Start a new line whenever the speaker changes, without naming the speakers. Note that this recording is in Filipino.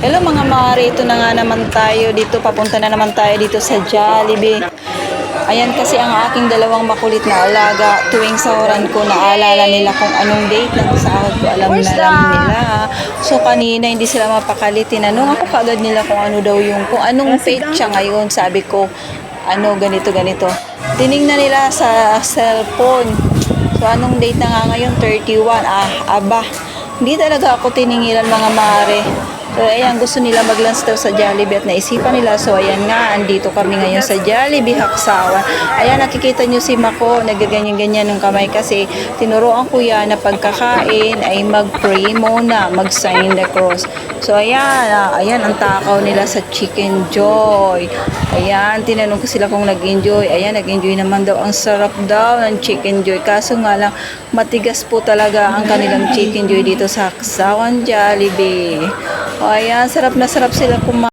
Hello mga mare, ito na nga naman tayo dito. Papunta na naman tayo dito sa Jollibee. Ayan kasi ang aking dalawang makulit na alaga. Tuwing sahuran ko, naalala nila kung anong date ng sahod ko. Alam na alam nila. So kanina hindi sila mapakali. Tinanong ako kaagad nila kung ano daw yung, kung anong petsa ngayon. Sabi ko, ano ganito ganito. Tiningnan nila sa cellphone. So anong date na nga ngayon? 31. Aba. Hindi talaga ako tiningilan mga mare. So, ayan, gusto nila mag-lunch daw sa Jollibee at naisipan nila. So, ayan nga, andito kami ngayon sa Jollibee, Haksawan. Ayan, nakikita nyo si Mako, nagaganyan-ganyan ng kamay kasi tinuruan ko yan na pagkakain ay mag-pray muna, mag-sign the cross. So, ayan, ayan, ang takaw nila sa Chicken Joy. Ayan, tinanong ko sila kung nag-enjoy. Ayan, nag-enjoy naman daw. Ang sarap daw ng Chicken Joy. Kaso nga lang, matigas po talaga ang kanilang Chicken Joy dito sa Haksawan Jollibee. O ayan, sarap na sarap sila kumain.